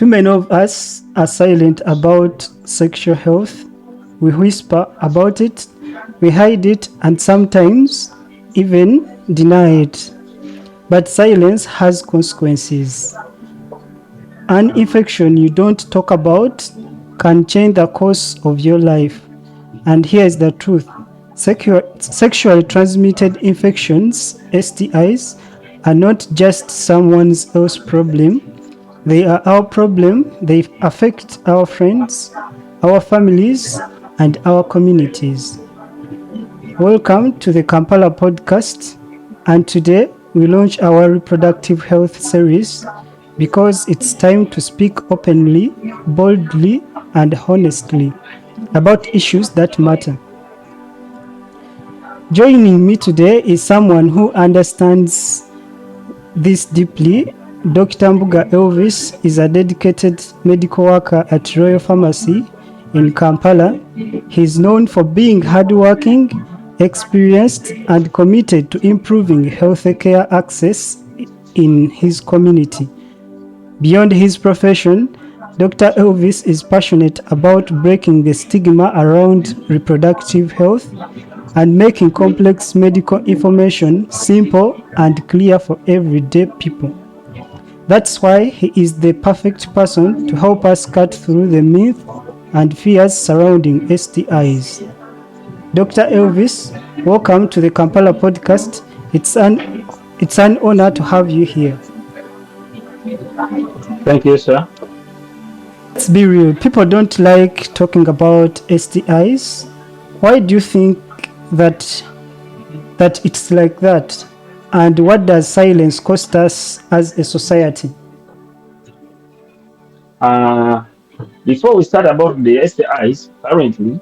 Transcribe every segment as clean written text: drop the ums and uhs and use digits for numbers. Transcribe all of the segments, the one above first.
Too many of us are silent about sexual health. We whisper about it, we hide it, and sometimes even deny it. But silence has consequences. An infection you don't talk about can change the course of your life. And here is the truth. Sexually transmitted infections, STIs, are not just someone else's problem. They are our problem. They affect our friends, our families, and our communities. Welcome to the Kampala Podcast. And today we launch our reproductive health series because it's time to speak openly, boldly, and honestly about issues that matter. Joining me today is someone who understands this deeply. Dr. Mbuga Elvis is a dedicated medical worker at Royal Pharmacy in Kampala. He is known for being hardworking, experienced, and committed to improving healthcare access in his community. Beyond his profession, Dr. Elvis is passionate about breaking the stigma around reproductive health and making complex medical information simple and clear for everyday people. That's why he is the perfect person to help us cut through the myth and fears surrounding STIs. Dr. Elvis, welcome to the Kampala Podcast. It's an honor to have you here. Thank you, sir. Let's be real. People don't like talking about STIs. Why do you think that it's like that? And what does silence cost us as a society? Before we start about the STIs, currently,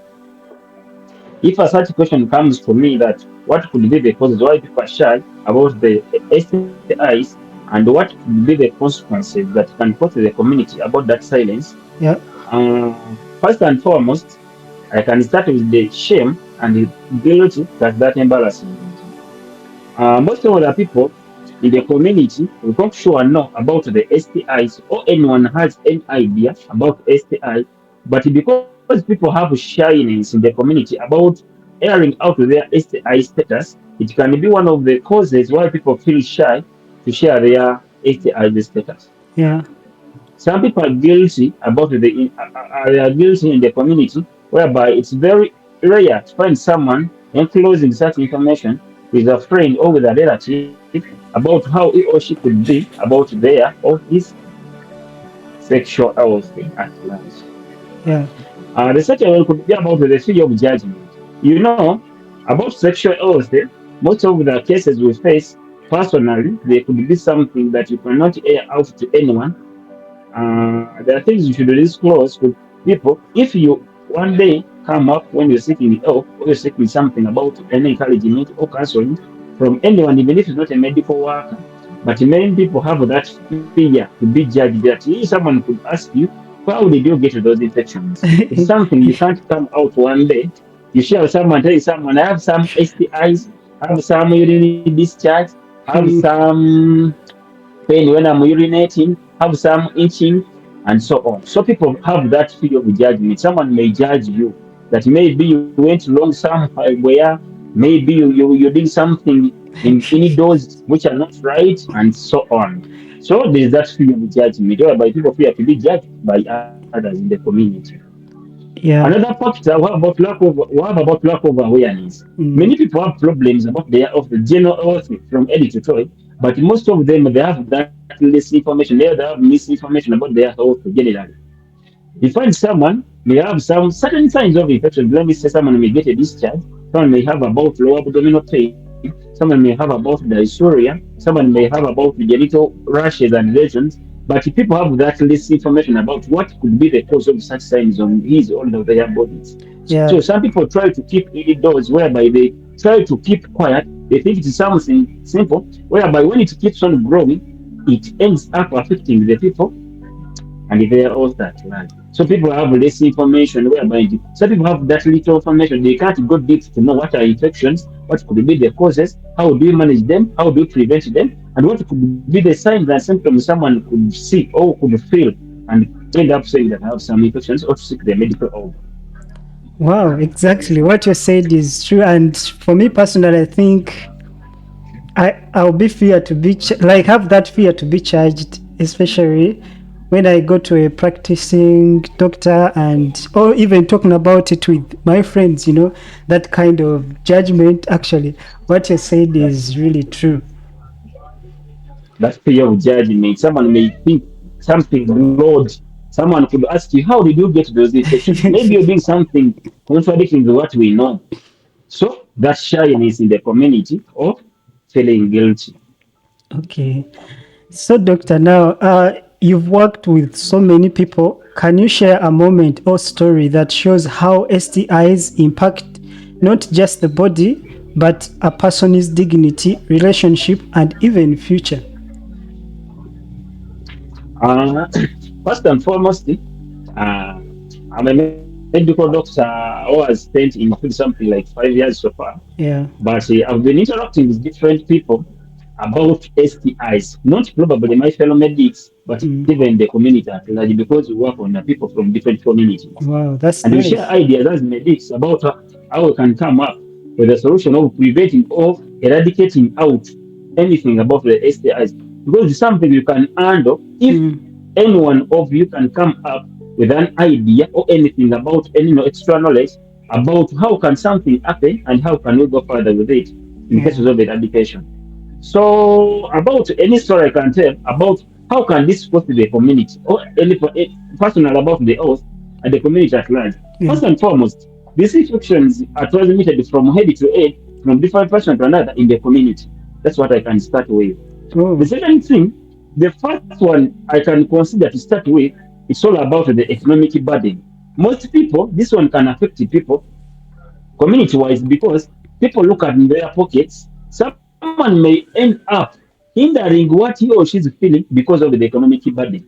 if a such question comes to me that what could be the causes why people are shy about the STIs and what could be the consequences that can cause the community about that silence, Yeah. First and foremost, I can start with the shame and the guilt that embarrasses. Most of the people in the community will not sure know about the STIs or anyone has any idea about STI, but because people have shyness in the community about airing out their STI status, it can be one of the causes why people feel shy to share their STI status. Yeah. Some people are guilty about they are guilty in the community, whereby it's very rare to find someone enclosing such information with a friend or with a relative about how he or she could be about their or his sexual health at large. Yeah. The second one could be about the fear of judgment. About sexual health, most of the cases we face personally, there could be something that you cannot air out to anyone. There are things you should disclose to people. If you one day come up when you're seeking help or you're seeking something about any encouragement or counseling from anyone, even if it's not a medical worker, but many people have that fear to be judged. That if someone could ask you, how did you get those infections? It's something you can't come out one day. You share with someone, tell someone, I have some STIs, I have some urinary discharge, I have some pain when I'm urinating, have some itching, and so on. So people have that fear of judgment. Someone may judge you that maybe you went wrong somewhere, maybe you did something in indoors which are not right, and so on. So there's that fear of judgment, whereby people fear to be judged by others in the community. Yeah. Another factor, we have about lack of awareness. Many people have problems about the general health from early to toy, but most of them they have that less information. They have misinformation about their health generally. You find someone may have some certain signs of infection. Let me say someone may get a discharge, someone may have about lower abdominal pain, someone may have about dysuria, someone may have about genital rashes and lesions. But people have that less information about what could be the cause of such signs on his or their bodies. Yeah. So some people try to keep indoors, whereby they try to keep quiet. They think it's something simple, whereby when it keeps on growing, it ends up affecting the people and they are all that large. So people have less information, whereby some people have that little information. They can't go deep to know what are infections, what could be the causes, how do you manage them, how do you prevent them, and what could be the signs and symptoms someone could see or could feel and end up saying that I have some infections or to seek the medical help. Wow, exactly. What you said is true. And for me personally, I think I'll be fear to be like have that fear to be charged, especially when I go to a practicing doctor and or even talking about it with my friends. That kind of judgment. Actually, what you said is really true. That fear of judgment. Someone may think something broad. Someone could ask you, how did you get those infections? Maybe you're doing something contradicting to what we know. So that shyness in the community or feeling guilty. Okay. So, doctor, now you've worked with so many people. Can you share a moment or story that shows how STIs impact not just the body, but a person's dignity, relationship, and even future? Uh, First and foremost, I'm a medical doctor who has spent in field something like 5 years so far. Yeah. But I've been interacting with different people about STIs, not probably my fellow medics, but even the community at large, because we work on people from different communities. Wow, And that's we share nice. ideas as medics about how we can come up with a solution of preventing or eradicating out anything about the STIs. Because it's something you can handle if any one of you can come up with an idea or anything about any extra knowledge about how can something happen and how can we go further with it in Yeah. cases of eradication. So about any story I can tell about how can this support the community or any personal about the earth and the community at large. Yeah. First and foremost, these infections are transmitted from head to head from different person to another in the community. That's what I can start with. The Oh. second thing, the first one I can consider to start with, it's all about the economic burden. Most people, this one can affect the people community wise because people look at their pockets. Someone may end up hindering what he or she is feeling because of the economic burden.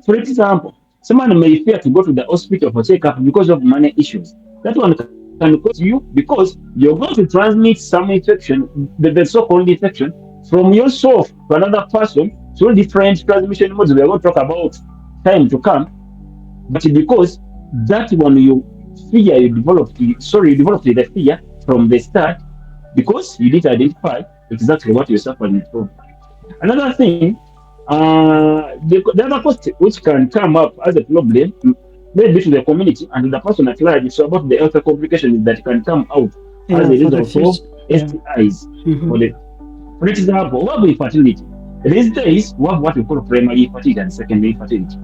For example, someone may fear to go to the hospital for checkup because of money issues. That one can cause you because you're going to transmit some infection, the so-called infection, from yourself to another person through different transmission modes we are going to talk about time to come. But because that one you developed the fear from the start because you didn't identify exactly what you're suffering from. Another thing, the other cost which can come up as a problem, maybe to the community and the person at large, it's about the health complications that can come out as Yeah, a for the result of future. Yeah. STIs. Mm-hmm. For example, we have infertility. These days, we have what we call primary infertility and secondary infertility.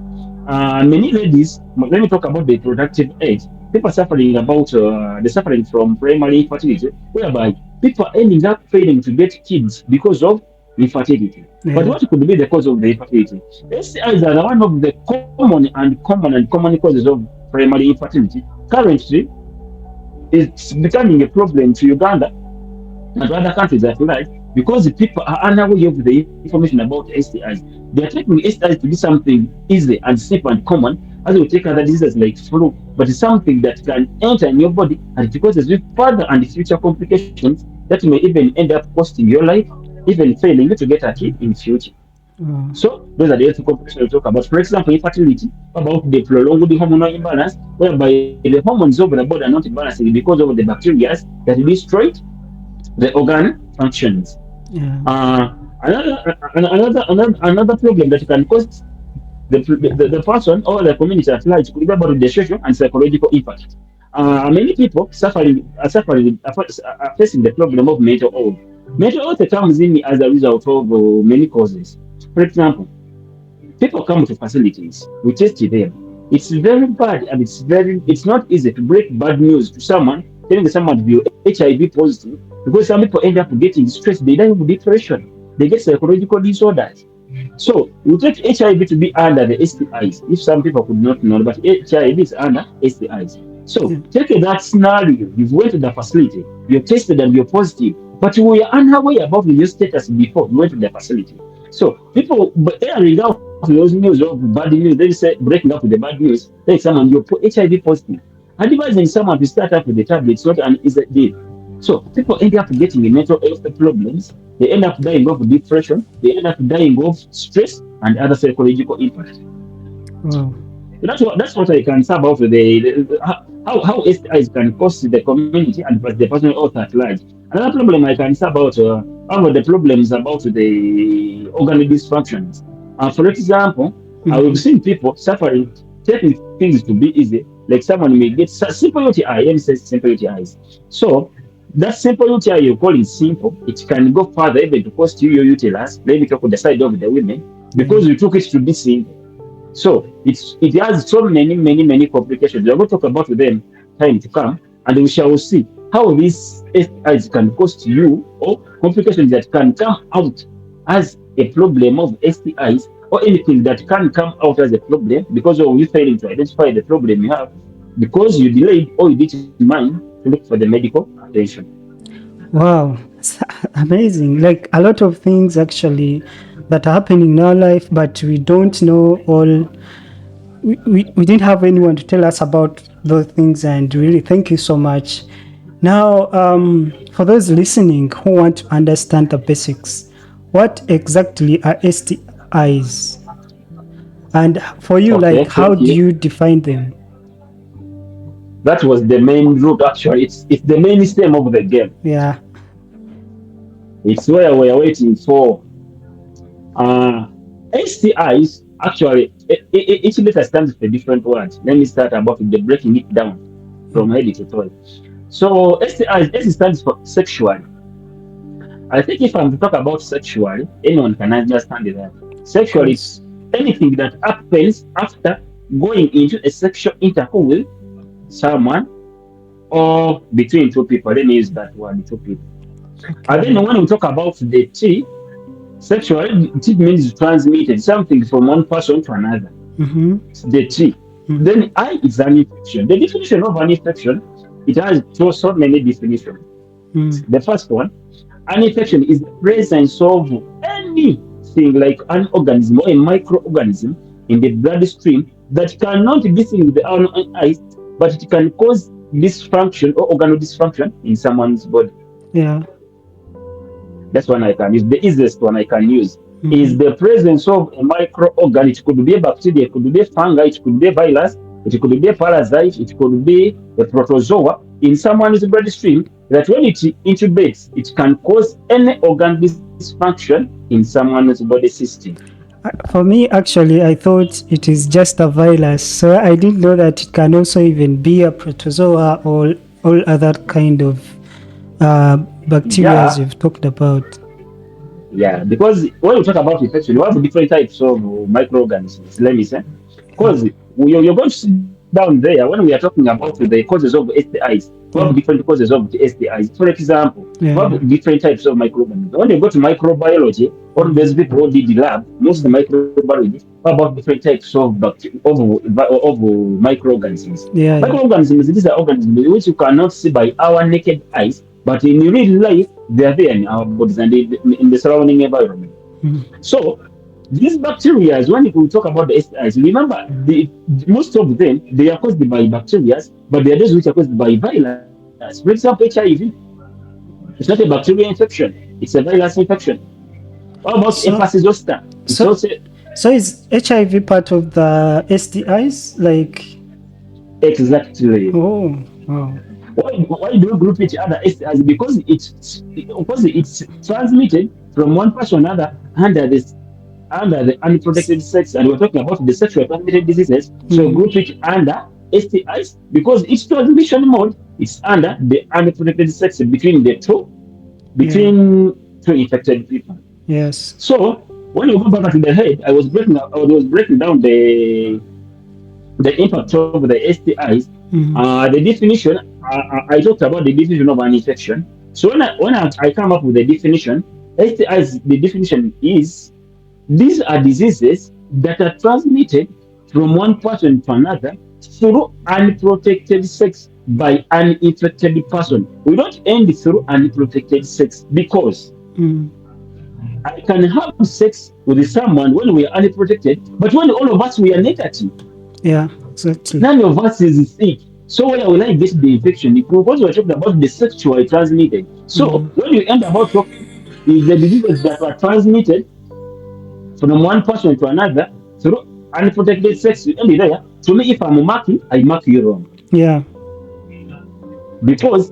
Many ladies, let me talk about the reproductive age. People suffering about the suffering from primary infertility, whereby people are ending up failing to get kids because of infertility. But Yeah. what could be the cause of the infertility? STIs are one of the common causes of primary infertility. Currently, it's becoming a problem to Uganda and to other countries at large because the people are unaware of the information about STIs. They are taking STIs to be something easy and simple and common as we take other diseases like flu, but it's something that can enter in your body and it causes you further and future complications that may even end up costing your life, even failing you to get a kid in future. Oh. So those are the health complications we talk about. For example, infertility, about the prolonged hormonal imbalance, whereby the hormones of the body are not balancing because of the bacteria that destroy the organ functions. Yeah. Another problem that can cause the person or the community at large could be about the social and psychological impact. Many people are facing the problem of mental health. Mental health comes in as a result of many causes. For example, people come to facilities, we test them. It's very bad and it's not easy to break bad news to someone, telling someone to be HIV positive, because some people end up getting stressed, they die of depression, they get psychological disorders. So we take HIV to be under the STIs. If some people could not know, but HIV is under STIs. So Yeah. take that scenario. You've went to the facility, you're tested and you're positive, but you were unaware about your status before you went to the facility. So people airing out those news of bad news, they say breaking up with the bad news, like someone you're HIV positive. Advising someone to start up with the tablets not an easy deal. So people end up getting mental health problems. They end up dying of depression. They end up dying of stress and other psychological impact. Wow. That's what I can say about how STIs can cost the community and the personal health at large. Another problem I can say about the problems about the organ dysfunctions. For example, I've Mhm. seen people suffering, taking things to be easy, like someone may get simple UTI, let me say simple UTIs. So that simple UTI you call it simple, it can go further even to cost you your uterus. Let me talk on the side of the women Yeah. because you took it to be simple. So it has so many complications. We are going to talk about them time to come, and we shall see how these STIs can cost you or complications that can come out as a problem of STIs or anything that can come out as a problem because of you failing to identify the problem you have because you delayed or you didn't mind to look for the medical attention. Wow. It's amazing. Like a lot of things actually that are happening in our life, but we don't know all. We didn't have anyone to tell us about those things, and really thank you so much. Now, for those listening who want to understand the basics, what exactly are STIs? And for you, Okay, like, how thank do you. you define them? That was the main root actually. It's the main stem of the game. Yeah. It's where we are waiting for. Uh, STIs actually, each letter stands for a different word. Let me start about the breaking it down from Yeah. head to toe. So STIs, S stands for sexual. I think if I'm to talk about sexual, anyone can understand that. Of Sexual, it's course. anything that happens after going into a sexual intercourse with someone or between two people. Let me use that word, two people. And then Okay. when we talk about the T, sexual, it means transmitted something from one person to another. Mm-hmm. The T. Mm. Then I is an infection. The definition of an infection, it has so many definitions. Mm. The first one, an infection is the presence of anything like an organism or a microorganism in the bloodstream that cannot be seen with the own eyes, but it can cause dysfunction or organal dysfunction in someone's body. Yeah. That's one I can use. The easiest one I can use is Mm-hmm. the presence of a microorganism. It could be a bacteria, it could be a fungi, it could be a virus, it could be a parasite, it could be a protozoa in someone's bloodstream that when it intubates, it can cause any organ dysfunction in someone's body system. For me, actually, I thought it is just a virus, so I didn't know that it can also even be a protozoa or all other kind of bacteria Yeah, you've talked about. yeah, because when we talk about infection, we have different types of microorganisms, let me say. Yeah. Because you're going to sit down there when we are talking about the causes of STIs. We have Yeah. different causes of the STIs. For example, we Yeah. have Yeah. different types of microorganisms. When you go to microbiology, or Mm-hmm. those people who did the lab, most of the Mm. microbiology about different types of of microorganisms. Yeah. Yeah. Microorganisms, these are organisms which you cannot see by our naked eyes, but in real life, they are there in our bodies and in the surrounding environment. Mm. So these bacteria, when we talk about the STIs, remember most of them they are caused by bacteria, but there are those which are caused by virus. For example, HIV, it's not a bacterial infection; it's a virus infection. What about So, hepatitis zoster? It's also so, so is HIV part of the STIs? Like, exactly. oh, wow. Why do you group each other STIs? Because it's transmitted from one person to another under the unprotected sex, and we're talking about the sexually transmitted diseases. So Mm. group it under STIs because each transmission mode is under the unprotected sex Yeah. between two infected people. Yes. So when you go back to the head, I was breaking down the impact of the STIs. Mm. The definition I talked about the definition of an infection. So when I come up with the definition, STIs the definition is these are diseases that are transmitted from one person to another through unprotected sex by an infected person. We don't end through unprotected sex because Mm. I can have sex with someone when we are unprotected, but when all of us we are negative, Yeah. Exactly. none of us is sick. So where will I get the infection? Because we're talking about the sexually transmitted. So Mm. when you end about talking, is the diseases that are transmitted from one person to another through unprotected sex will end there. To me, if I'm marking, I mark you wrong. Yeah. Because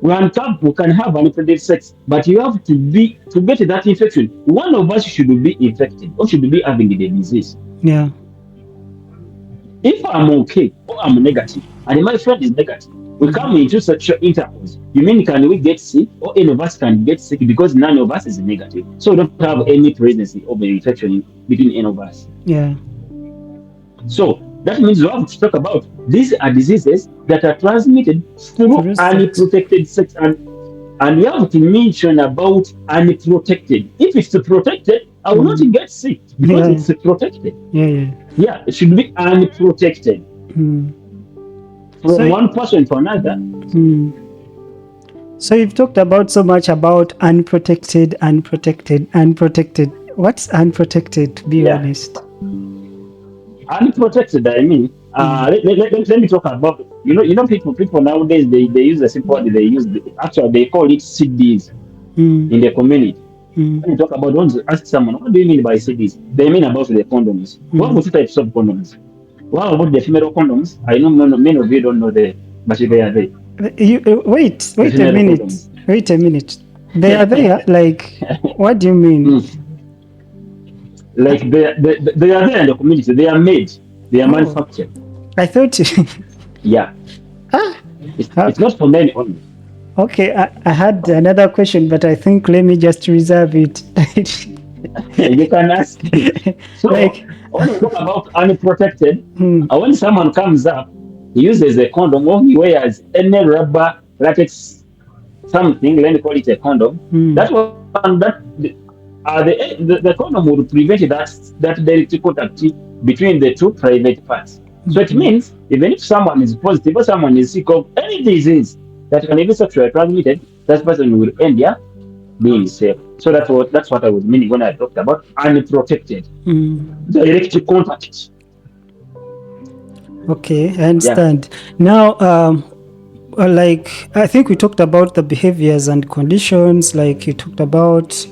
one couple can have unprotected sex, but you have to get that infection. One of us should be infected or should be having the disease. Yeah. If I'm okay or I'm negative, and my friend is negative, we come into sexual intercourse. You mean can we get sick, or any of us can get sick because none of us is negative? So we don't have any presence of the infection between any of us. Yeah. So that means we have to talk about these are diseases that are transmitted through unprotected sex, and we have to mention about unprotected. If it's protected, I will not get sick because it's protected. Yeah, it should be unprotected. From one person to another. So you've talked about so much about unprotected. What's unprotected, to be honest? Unprotected, I mean, let me talk about, people nowadays, they use a simple word, actually they call it CDs in the community. When you talk about, don't ask someone, what do you mean by CDs? They mean about the condoms. What are the types of condoms? What about the female condoms? I know many of you don't know but they are there. Wait a minute. Condoms. Wait a minute. They are there? Like, what do you mean? Like, they are there in the community. They are made. They are manufactured. I thought... Yeah. It's not for men only. Okay, I had another question, but I think let me just reserve it. You can ask. So, when we talk about unprotected, when someone comes up, he uses a condom or he wears any rubber, latex, something, let me call it a condom. That one, the condom will prevent that direct contact between the two private parts. So it means even if someone is positive or someone is sick of any disease that can be sexually transmitted, that person will end up being safe. So that's what I was meaning when I talked about unprotected direct contact. Okay, I understand. Now, like I think we talked about the behaviors and conditions. Like you talked about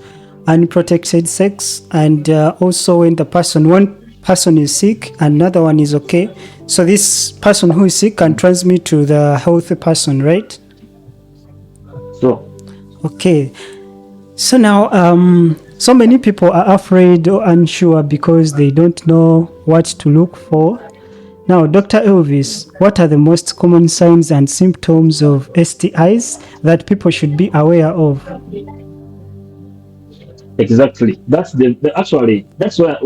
unprotected sex, and also when one person is sick, another one is okay. So this person who is sick can transmit to the healthy person, right? So. Okay. So now, so many people are afraid or unsure because they don't know what to look for. Now, Dr. Elvis, what are the most common signs and symptoms of STIs that people should be aware of? Exactly. That's actually that's where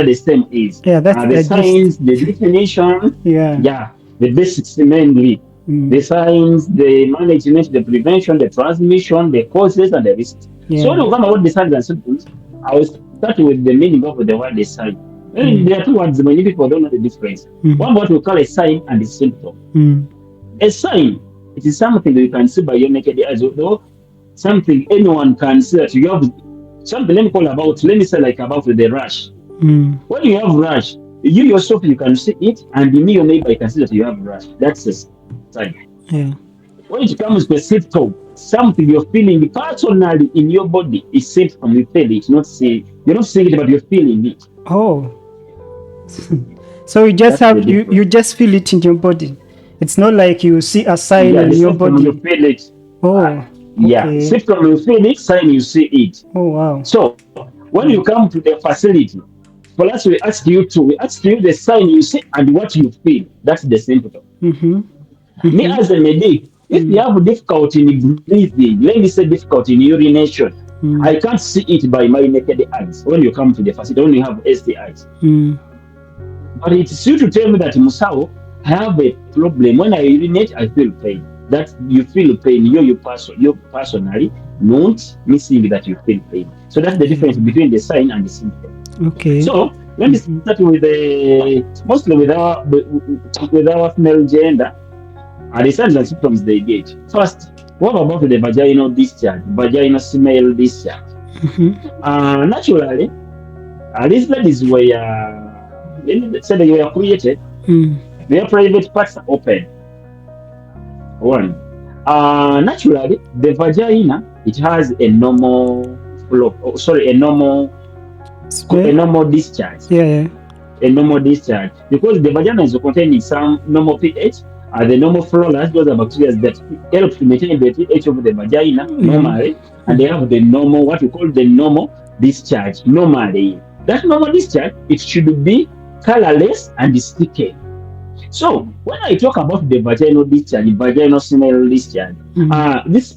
the stem is. Yeah, that's the signs, the definition. Yeah. The basics mainly. The signs, the management, the prevention, the transmission, the causes, and the risks. Yeah. So when we come about the signs and symptoms, I will start with the meaning of the word sign. There are two words many people don't know the difference. One what we call a sign and a symptom. A sign, it is something that you can see by your naked eyes, although something anyone can see that you have something. Let me say like about the rash. When you have rash, you yourself you can see it, and me your neighbor you can see that you have rash. That's a sign. Yeah. When it comes to a symptom, something you're feeling personally in your body is symptom. You feel it, you're not seeing it, but you're feeling it. Oh. So you just you just feel it in your body. It's not like you see a sign in your body. You feel it. Oh. Yeah. Symptom you feel it, sign you see it. Oh wow. So when you come to the facility, for us we ask you the sign you see and what you feel. That's the symptom. Me as a medic, if you have difficulty in breathing, let me say difficulty in urination, I can't see it by my naked eyes when you come to the facility, when you have STIs. But it's you to tell me that, Musao, I have a problem. When I urinate, I feel pain. That you feel pain, you personally, not missing that you feel pain. So that's the difference between the sign and the symptom. Okay. So let me start with mostly with our female gender. And the signs and symptoms they get. First, what about the vaginal discharge, vaginal smell discharge? Naturally, these ladies were, let's say they were created, their private parts are open. One. Naturally, the vagina, it has a normal flow, a normal discharge. Yeah. a normal discharge because the vagina is containing some normal pH. The normal flora, those are bacteria that help to maintain the pH of the vagina normally, and they have the normal, what we call the normal discharge normally. That normal discharge, it should be colorless and sticky. So when I talk about the vaginal discharge, vaginal smell discharge, this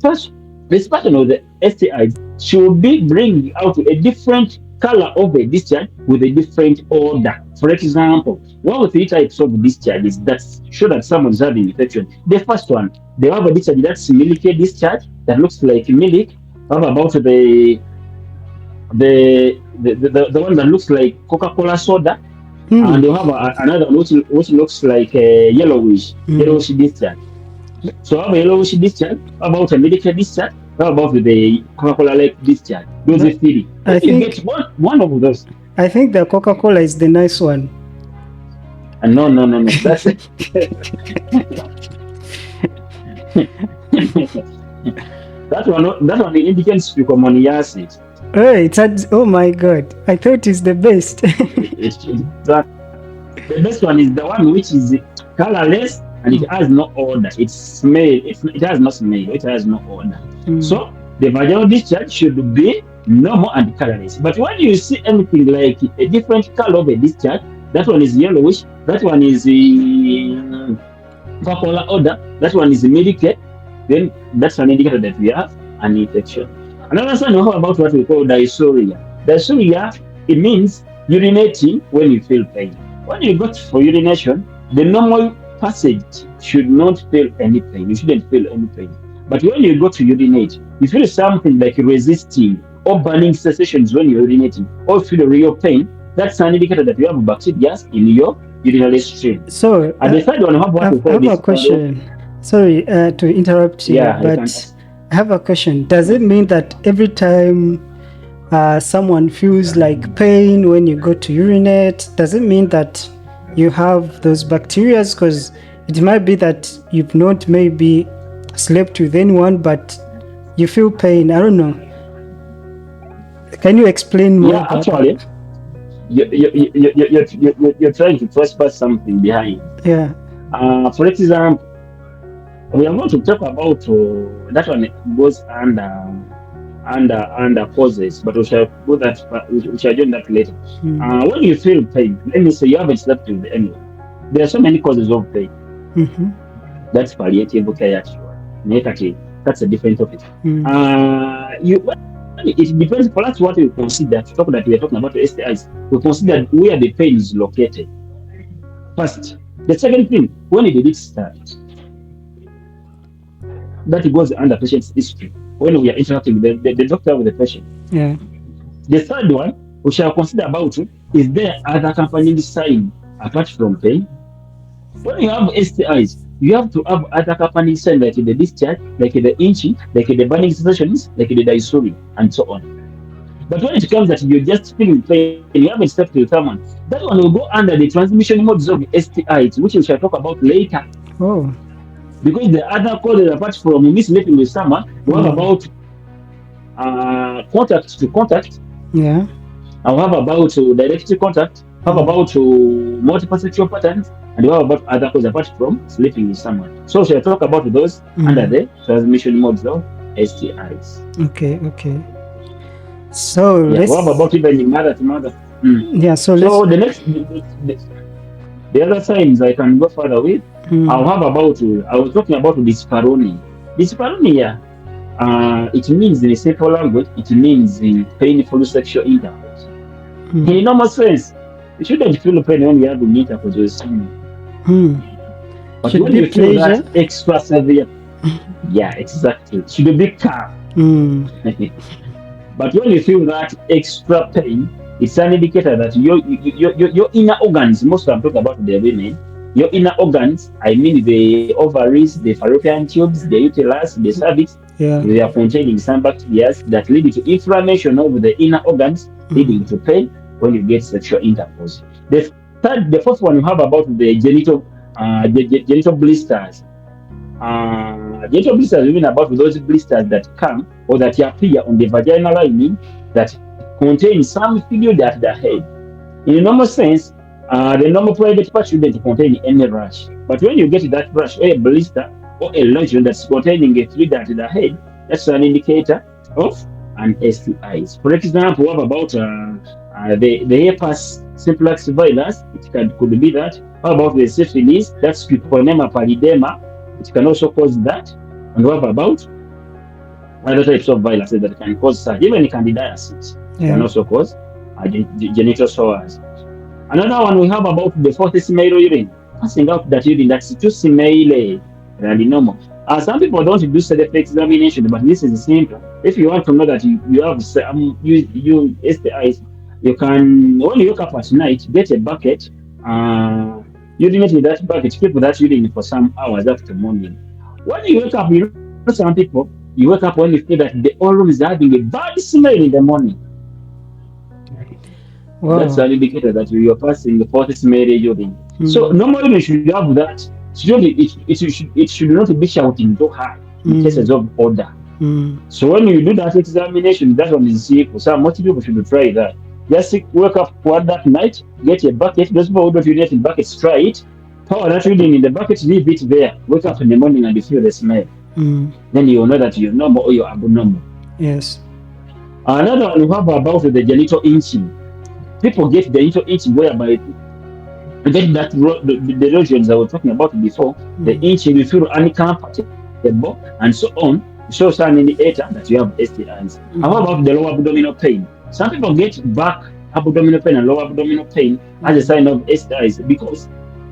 pattern of the STIs should be bringing out a different color of the discharge with a different order. For example, one of the types of discharges that show that someone is having infection. The first one, they have a discharge that's milky discharge that looks like milk. How about the one that looks like Coca-Cola soda? And you have another which looks like a yellowish discharge. So have a yellowish discharge, about a medical discharge, how about the Coca-Cola like discharge? Those are three. You get one of those. I think the Coca-Cola is the nice one. No. That's that one indicates pseudomoniasis. Oh my God! I thought it's the best. The best one is the one which is colorless and it has no odor. It has no smell. It has no odor. So the vaginal discharge should be normal and colorless. But when you see anything like a different color of a discharge, that one is yellowish. That one is Coca-Cola odor. That one is milky. Then that's an indicator that we have an infection. Another sign we have about what we call dysuria. Dysuria, it means urinating when you feel pain. When you go for urination, the normal passage should not feel any pain. You shouldn't feel any pain. But when you go to urinate, you feel something like resisting or burning sensations when you're urinating, or feel real pain. That's an indicator that you have bacteria in your urinary stream. So, and the third one, I have a question. Sorry to interrupt you, but I have a question. Does it mean that every time someone feels like pain when you go to urinate, does it mean that you have those bacteria? Because it might be that you've not maybe slept with anyone, but you feel pain. I don't know. Can you explain more? Yeah, actually, you're trying to trespass something behind. Yeah. For example, we are going to talk about that one goes under causes, but we shall do that. We shall do that later. When you feel pain, let me say you haven't slept with anyone. There are so many causes of pain. That's palliative care, actually. Negative. That's a different topic. It depends for us what we consider. To talk that we are talking about the STIs, we consider where the pain is located. First, the second thing, when did it start? That goes under patient's history when we are interacting with the doctor with the patient. Yeah. The third one we shall consider about is there other accompanying sign apart from pain? When you have STIs, you have to have other accompanying signs like the discharge, like the itching, like the burning sensations, like the dysuria, and so on. But when it comes that you're just feeling pain, you haven't slept with someone, that one will go under the transmission modes of STIs, which we shall talk about later. Oh. Because the other causes apart from me sleeping with someone, we have about contact to contact. Yeah. I have about direct contact. Have about multiple sexual patterns, and we have about other causes apart from sleeping with someone. So shall I talk about those under the transmission modes of STIs? Okay. So let's. What about even mother to mother? Yeah. So the next, the other signs I can go further with. I'll have about. I was talking about dyspareunia. Dyspareunia, it means in a simple language, it means the painful sexual intercourse. In normal sense, you shouldn't feel pain when you have intercourse with someone. But when you feel that extra severe, yeah, exactly. It should be calm. But when you feel that extra pain, it's an indicator that your inner organs, most of them talk about the women, your inner organs, I mean the ovaries, the fallopian tubes, the uterus, the cervix, they are containing some bacteria that lead to inflammation of the inner organs, leading to pain when you get sexual intercourse. The fourth one you have about the genital blisters. Genital blisters mean about those blisters that come or that appear on the vaginal lining that contain some fluid at the head. In a normal sense, The normal private part shouldn't contain any rash. But when you get that rash or a blister or a lesion that's containing a fluid at the head, that's an indicator of an STIs. For example, what about the herpes simplex virus? Could be that. How about the syphilis? That's Treponema pallidema. It can also cause that. And what about other types of viruses that can cause such? Even candidiasis can also cause genital sores. Another one we have about the fourth smell urine. Passing out that urine that's too smell than normal. Some people don't do self examination, but this is simple. If you want to know that you have you STIs, you can, when you wake up at night, get a bucket, urinate in that bucket, keep that urine for some hours after morning. When you wake up, you know some people, you wake up when you feel that the whole room is having a bad smell in the morning. Wow. That's an indicator that you are passing the fourth smell urine. So normally you should have that. It should not be shouting too high in cases of order. So when you do that examination, that one is simple. So most people should try that. Just wake up one that night, get a bucket. Those people who don't urinate in buckets, try it. Pour that urine in the bucket, leave it there. Wake up in the morning and you feel the smell. Then you will know that you're normal or you're abnormal. Yes. Another one we have about the genital inching. People get genital itching whereby get that the erosions I was talking about before, the itching, you feel uncomfortable and so on. It shows an indicator that you have STIs. How about the lower abdominal pain? Some people get back abdominal pain and lower abdominal pain as a sign of STIs because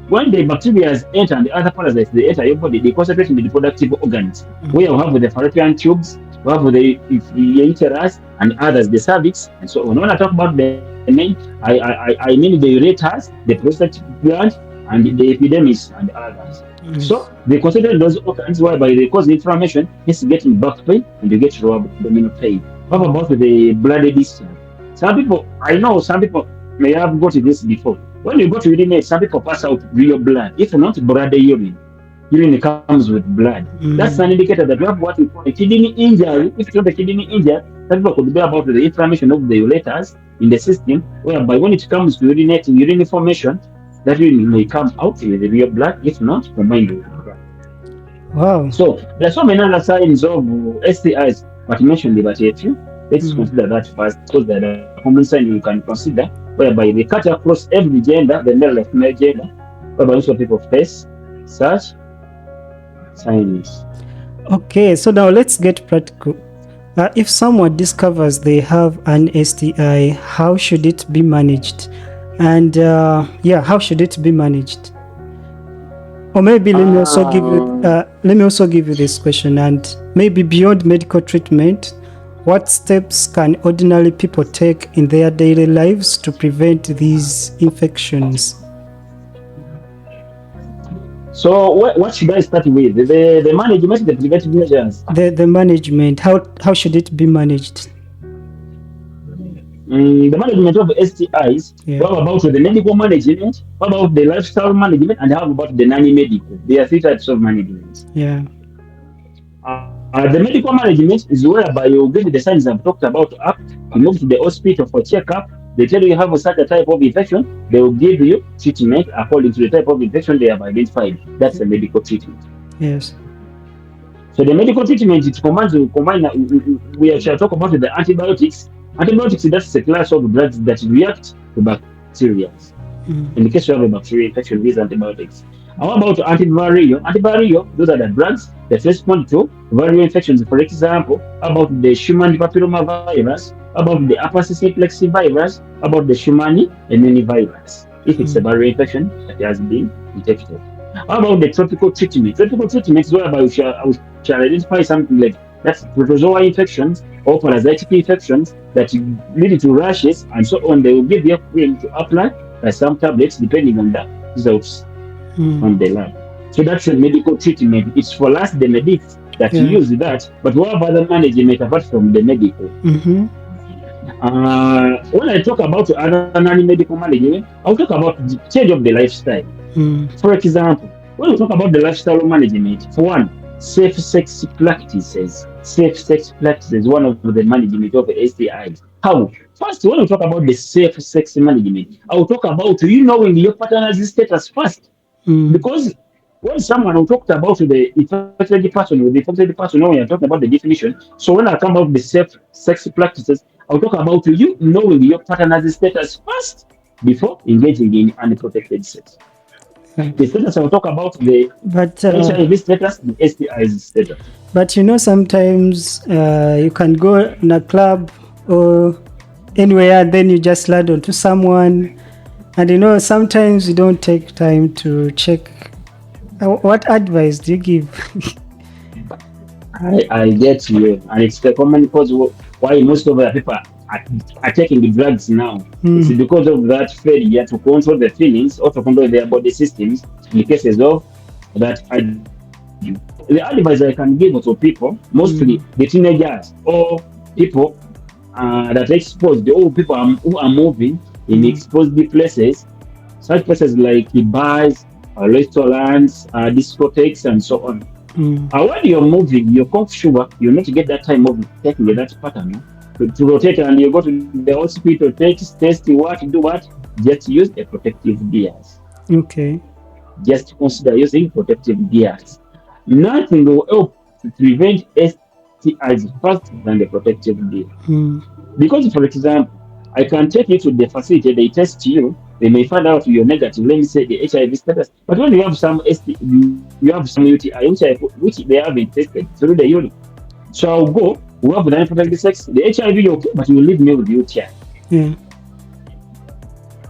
when the bacteria enter and the other parasites they enter your body, they concentrate in the reproductive organs. We have the fallopian tubes, we have the uterus and others, the cervix, and so on. When I talk about the main, I mean the ureters, the prostate gland, and the epidermis and others. So they consider those organs whereby they cause inflammation, it's getting back pain, and you get lower abdominal pain. What about the bloody discharge? Some people, I know some people may have got this before. When you go to urinate, some people pass out real blood. If not blood urine, urine comes with blood. That's an indicator that you have what we call a kidney injury. If it's not a kidney injury, some people could be about the inflammation of the ureters in the system, whereby when it comes to urinating, urine formation, that urine may come out with the real blood, if not, combined with blood. Wow. So there are so many other signs of STIs, but mentioned about a few. Let's consider that first, because there are common signs you can consider, whereby they cut across every gender, the male and female gender, whereby also people face such signs. Okay, so now let's get practical. If someone discovers they have an STI, how should it be managed? And how should it be managed? Or maybe let me also give you this question, and maybe beyond medical treatment, what steps can ordinary people take in their daily lives to prevent these infections? So what should I start with? The management, the preventive measures? The management, how should it be managed? The management of STIs, what about the medical management, what about the lifestyle management, and how about the non-medical? There are three types of management. Yeah. The medical management is whereby you give the signs I've talked about up, you move to the hospital for checkup, they tell you have such a type of infection, they will give you treatment according to the type of infection they have identified. That's the medical treatment. Yes. So the medical treatment, it combine, we shall talk about the antibiotics. Antibiotics, that's a class of drugs that react to bacteria. In the case you have a bacterial infection, these antibiotics. How about antiviral? Antiviral, those are the drugs that respond to viral infections. For example, about the human papillomavirus, about the herpes simplex virus, about the human immunovirus, if it's a viral infection that has been detected. How about the tropical treatment? Tropical treatment is whereby we shall identify something like that's protozoa infections or parasitic infections that lead to rashes and so on. They will give you to apply some tablets depending on the results from the lab. So that's a medical treatment. It's for us, the medics, that use that, but we have other management apart from the medical. When I talk about other non-medical management, I'll talk about the change of the lifestyle. For example, when we talk about the lifestyle management, for one, safe sex practices. Safe sex practices is one of the management of STIs. How? First, when we talk about the safe sex management, I will talk about you knowing your partner's status first. Mm. Because when someone who talked about the infected person with the infected person, when we are talking about the definition, so when I come about the safe sex practices, I'll talk about you knowing your partner's status first before engaging in unprotected sex. Yeah. The status I'll talk about the But HIV status, the STIs status. sometimes you can go in a club or anywhere, and then you just land onto someone, and sometimes you don't take time to check. What advice do you give? I get you, and it's the common cause why most of the people are taking the drugs now. It's Mm. because of that failure to control the feelings or to control their body systems in cases of that addiction. The advice I can give to people, mostly Mm. the teenagers or people that are exposed, or people who are moving in Mm. exposed places, such places like the bars, restaurants, discotheques, and so on. Mm. When you're moving, you're comfortable, you need to get that time of taking that pattern to rotate, and you go to the hospital, test what, do what, just use a protective gears. Okay. Just consider using protective gears. Nothing will help to prevent STIs faster than the protective gear. Mm. Because, for example, I can take you to the facility, they test you, they may find out you're negative, let me say the HIV status. But when you have some you have some UTI, which they haven't tested through the urine. So I'll go, we have the unprotected sex, the HIV you're okay, but you will leave me with UTI. Yeah.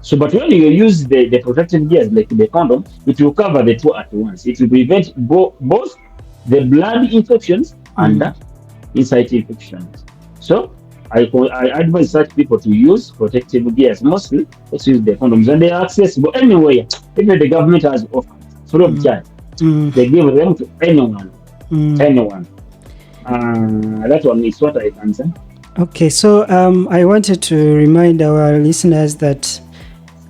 So, but when you use the protective gears like the condom, it will cover the two at once. It will prevent both the blood infections and Mm. the inside infections. So, I advise such people to use protective gears. Mostly, let's use the condoms, and they are accessible anywhere. Even the government has offered free of Mm. charge. Mm. They give them to anyone. Mm. Anyone. That one is what I can say. Okay, so I wanted to remind our listeners that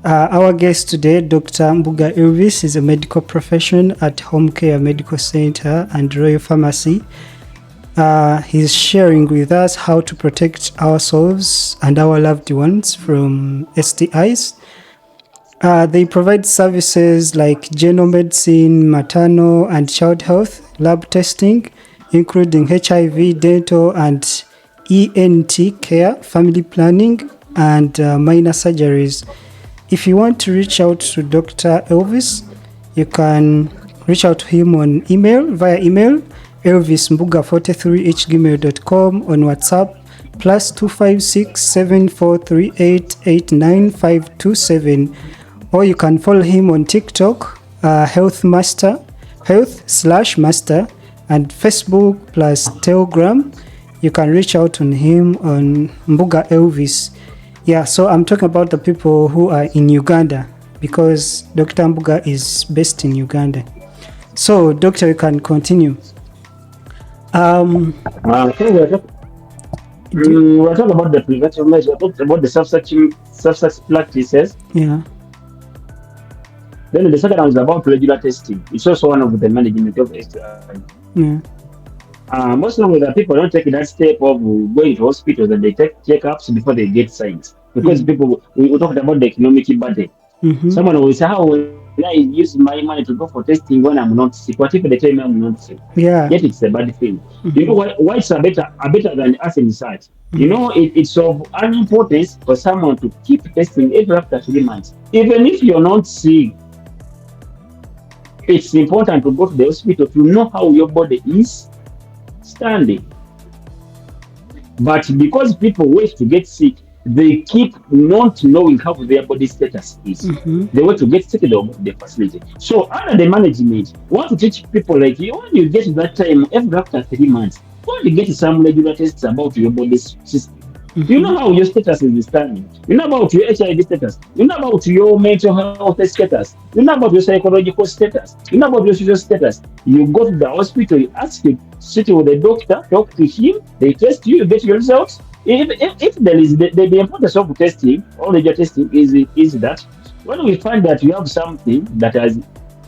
our guest today, Dr. Mbuga Elvis, is a medical professional at Home Care Medical Center and Royal Pharmacy. He's sharing with us how to protect ourselves and our loved ones from STIs. They provide services like general medicine, maternal and child health, lab testing, including HIV, dental and ENT care, family planning, and minor surgeries. If you want to reach out to Dr. Elvis, you can reach out to him on via email, elvismbuga43@gmail.com, on WhatsApp, +256 7438 89527, or you can follow him on TikTok, health/master, and Facebook plus Telegram. You can reach out on him on Mbuga Elvis. Yeah, so I'm talking about the people who are in Uganda, because Dr. Mbuga is based in Uganda. So, Doctor, you can continue. So we're talking about the preventive measures, we're talking about the subsex practices. Yeah. Then the second one is about regular testing. It's also one of the management of STI. Yeah. Most of the people don't take that step of going to hospitals and they take checkups before they get signs. Because people, we talked about the economic burden. Mm-hmm. Someone will say, how will I use my money to go for testing when I'm not sick? What if they tell me I'm not sick? Yeah. Yet it's a bad thing. You know why whites are better than us in research. You know, it's of an importance for someone to keep testing every after 3 months. Even if you're not sick, it's important to go to the hospital to know how your body is standing. But because people wait to get sick, they keep not knowing how their body status is. They want to get sick, they'll go to the facility. So under the management, we want to teach people like when you get to that time, every after 3 months, you want to get some regular tests about your body system. You know how your status is standing. You know about your HIV status. You know about your mental health status. You know about your psychological status. You know about your social status. You go to the hospital, you ask you, sit with the doctor, talk to him, they test you, you get your results. If there is the importance of testing, or your testing is that when we find that you have something that has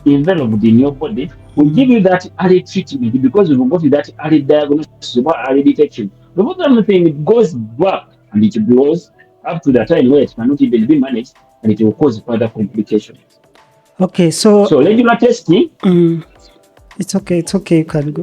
enveloped in your body, we give you that early treatment because we got that early diagnosis or early detection. The bottom thing, it goes back and it grows up to the time where it cannot even be managed and it will cause further complications. Okay, So so regular testing, it's okay. It's okay. You can go.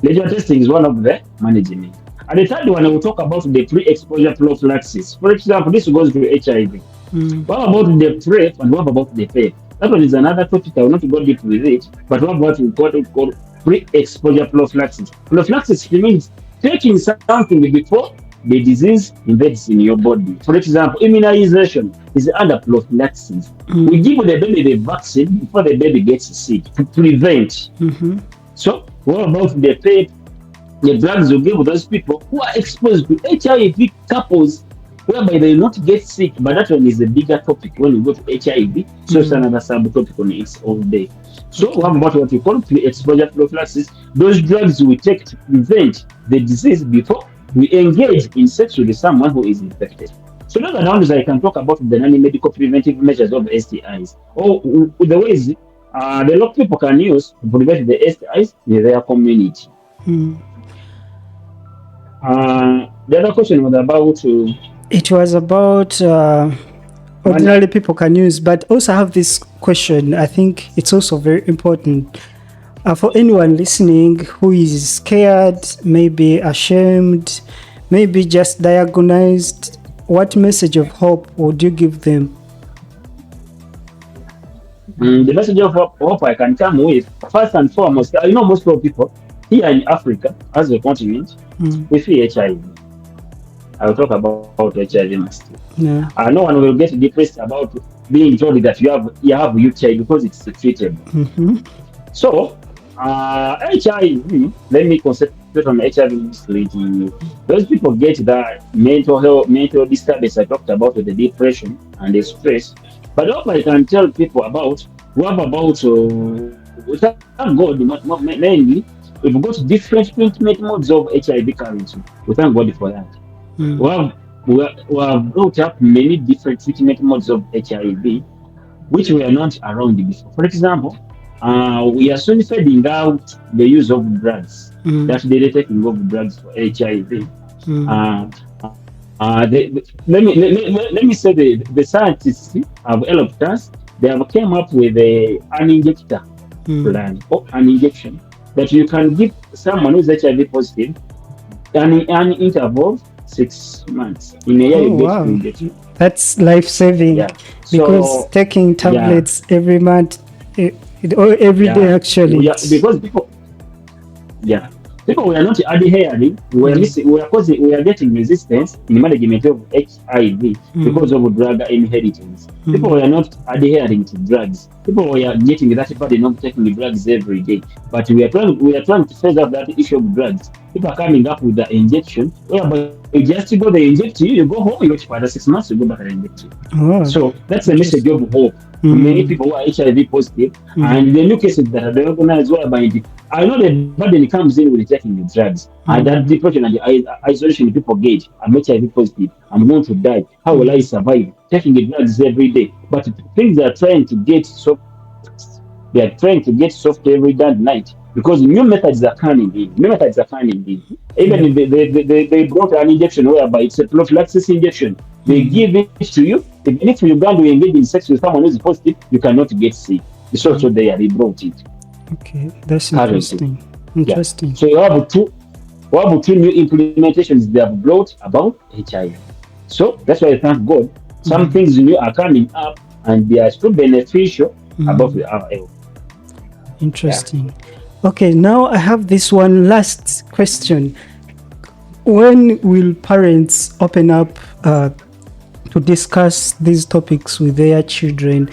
regular testing is one of the management. And the third one, I will talk about the pre-exposure prophylaxis. For example, this goes to HIV. Mm, What about the PrEP and what about the PEP? That one is another topic. I will not go deep with it. But what about what we call pre-exposure prophylaxis? Prophylaxis means taking something before the disease invades in your body. For example, immunization is under prophylaxis. We mm, give the baby the vaccine before the baby gets sick to prevent. mm-hmm, So what about the PEP? The drugs you give those people who are exposed to HIV couples whereby they will not get sick. But that one is a bigger topic when we go to HIV. So it's mm. another subtopic on its own day. So Okay. what about what we call pre-exposure prophylaxis? Those drugs we take to prevent the disease before we engage in sex with someone who is infected. So those are the ones I can talk about the non-medical preventive measures of STIs. Or the ways the lot people can use to prevent the STIs in their community. Mm. The other question was about It was about money. ordinary people can use, but also I have this question. I think it's also very important for anyone listening who is scared, maybe ashamed, maybe just diagnosed. What message of hope would you give them? The message of hope I can come with, first and foremost, I know most of people here in Africa, as a continent, Mm. we fear HIV. I will talk about HIV next. Yeah. No one will get depressed about being told that you have UTI because it's treatable. Mm-hmm. So, HIV, let me concentrate on HIV mostly. Those people get that mental health, mental disturbance I talked about, the depression and the stress. But what I can tell people about, what about, thank God, mainly, we've got different treatment modes of HIV currently. We thank God for that. Mm. We have brought up many different treatment modes of HIV which were not around before. For example, we are soon fading out the use of drugs. Mm. That's the taking of drugs for HIV. Mm. Uh, let me say the scientists have helped us. They have came up with an injector Mm. plan or an injection that you can give someone who's HIV positive an interval 6 months. In a year, Oh you get to wow, injection. that's life saving Yeah. because So taking yeah, tablets every month, or every day yeah, actually. because people, yeah, people were not adhering. We were Mm. missing. We are getting resistance in management of HIV Mm. because of drug inheritance. People Mm. were not adhering to drugs. People were getting that burden of taking the drugs every day. But we are trying to phase out that issue of drugs. People are coming up with the injection whereby you just go, they inject you, you go home, you wait for the 6 months, you go back and inject you. Oh, So that's the message of interesting. hope to many Mm. people who are HIV positive Mm. and the new cases that are recognized whereby I know the burden comes in with taking the drugs and Mm. that depression and the isolation people get. I'm HIV positive. I'm going to die. How will I Mm. survive? Taking the drugs every day. But things are trying to get soft. They are trying to get soft every damn night because new methods are coming in. New methods are coming in. Even Yeah. if they brought an injection whereby it's a prophylaxis injection. They Mm. give it to you. Even if you're going to engage in sex with someone who's positive, you cannot get sick. It's also Mm. there. They brought it Okay, that's currently. interesting. Yeah. Interesting. So you have two new implementations they have brought about HIV. So that's why I thank God. Some Mm. things new are coming up and they are still beneficial about Mm. our health. Yeah. Interesting. Okay, now I have this one last question. When will parents open up to discuss these topics with their children,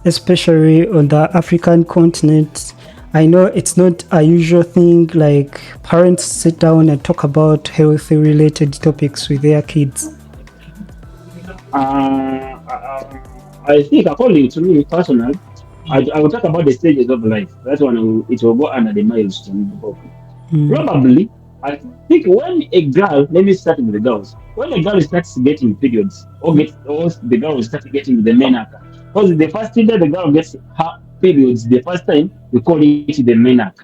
especially on the African continent? I know it's not a usual thing, like parents sit down and talk about healthy related topics with their kids. I think, according to me personally, I will talk about the stages of life. That one it will go under the milestone. Mm. Probably, I think when a girl, let me start with the girls. When a girl starts getting periods, or the girl will start getting the menarche, because the first day the girl gets her periods, the first time we call it the menarche.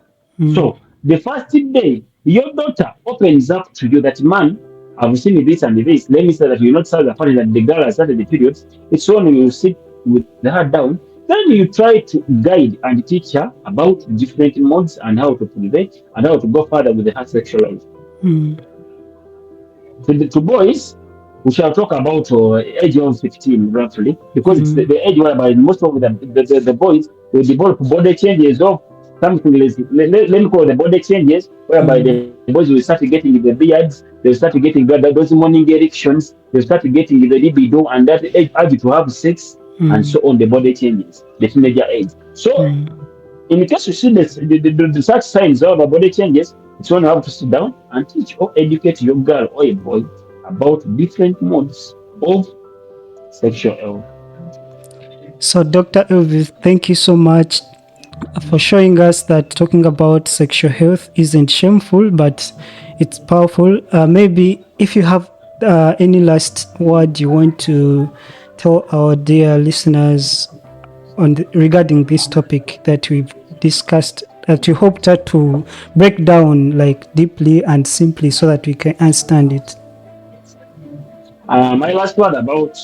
So Mm. the first day Your daughter opens up to you that, man, I've seen this and this. Let me say that you not start the funny that the girl has started the periods. It's when you sit with her down, then you try to guide and teach her about different modes and how to prevent and how to go further with her sexual life. Mm. To boys, we shall talk about age of 15 roughly, because it's Mm. the age whereby most of the boys will develop body changes of something, let me call the body changes, whereby the Mm. boys will start getting the beards, they'll start getting those morning erections, they'll start getting the libido, and that age urge to have sex, and so Mm. on, the body changes, the teenager age. So Mm. in case you see this, the such signs of a body changes, it's when you have to sit down and teach or educate your girl or a boy about different modes of sexual health. So, Dr. Elvis, thank you so much for showing us that talking about sexual health isn't shameful, but it's powerful. Maybe if you have any last word you want to tell our dear listeners regarding this topic that we've discussed, that we hope that to break down like deeply and simply so that we can understand it. My last word about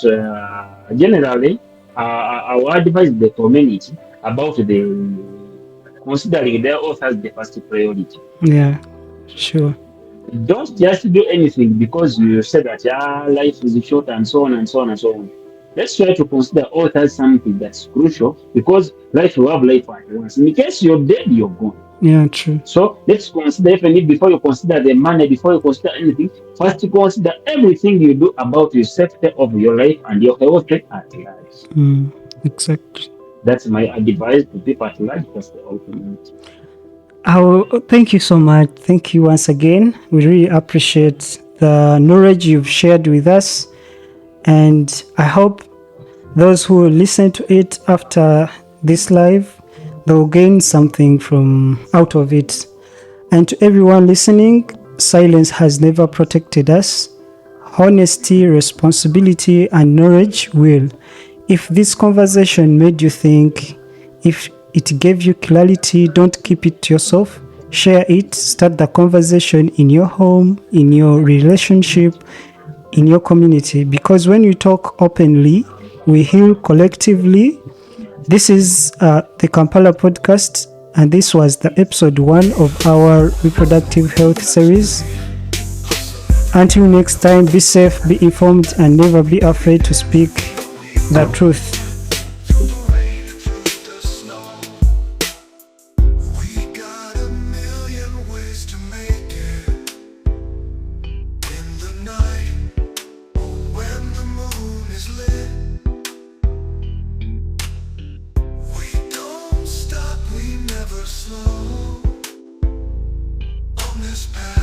generally, I will advise the community about the considering their health as the first priority. Yeah, sure. Don't just do anything because you said that life is short and so on and so on and so on. Let's try to consider health as something that's crucial, because life will have life at once. In case you're dead, you're gone. Yeah, true. So let's consider, even if before you consider the money, before you consider anything, first you consider everything you do about your safety of your life and your health at large. Mm, exactly. That's my advice to people at large, that's the ultimate. Thank you so much. Thank you once again. We really appreciate the knowledge you've shared with us. And I hope those who listen to it after this live, they'll gain something from out of it. And to everyone listening, silence has never protected us. Honesty, responsibility, and knowledge will. If this conversation made you think, if it gave you clarity, don't keep it to yourself. Share it, start the conversation in your home, in your relationship, in your community. Because when we talk openly, we heal collectively. This is the Kampala Podcast, and this was the episode 1 of our reproductive health series. Until next time, be safe, be informed, and never be afraid to speak the truth. We never slow on this path.